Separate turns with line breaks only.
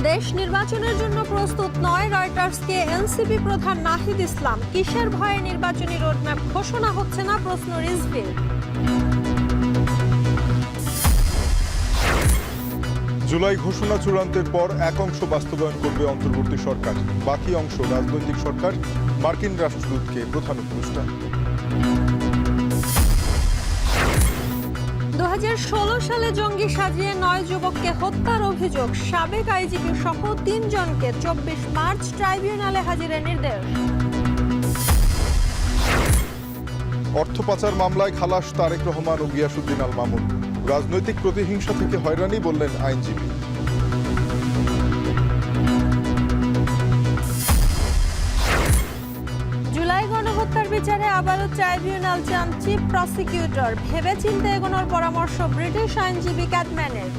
দেশ নির্বাচনের জন্য প্রস্তুত নয়, রয়টার্সকে এনসিপি প্রধান নাহিদ ইসলাম। কিসের ভয়ে নির্বাচনী রোডম্যাপ ঘোষণা হচ্ছে না, প্রশ্ন রিজভির।
জুলাই ঘোষণা চূড়ান্তের পর এক অংশ বাস্তবায়ন করবে অন্তর্বর্তী সরকার, বাকি অংশ রাজনৈতিক সরকার। মার্কিন রাষ্ট্রদূতকে প্রধান উপদেষ্টা।
2016 সালে জঙ্গি সাজিয়ে 9 যুবককে হত্যার অভিযোগ, সাবেক আইজিপি সহ 3 জনকে 24 মার্চ ট্রাইব্যুনালে হাজিরের নির্দেশ।
অর্থ পাচার মামলায় খালাস তারেক রহমান ও গিয়াসউদ্দিন আল মামুন। রাজনৈতিক প্রতিহিংসা থেকে হয়রানি বললেন আইনজীবী।
জুলাই গণহত্যার বিচারে আবারও ট্রাইব্যুনাল চান চিফ প্রসিকিউটর। ভেবেচিন্তে এগোনোর পরামর্শ ব্রিটিশ আইনজীবী ক্যাটম্যানের।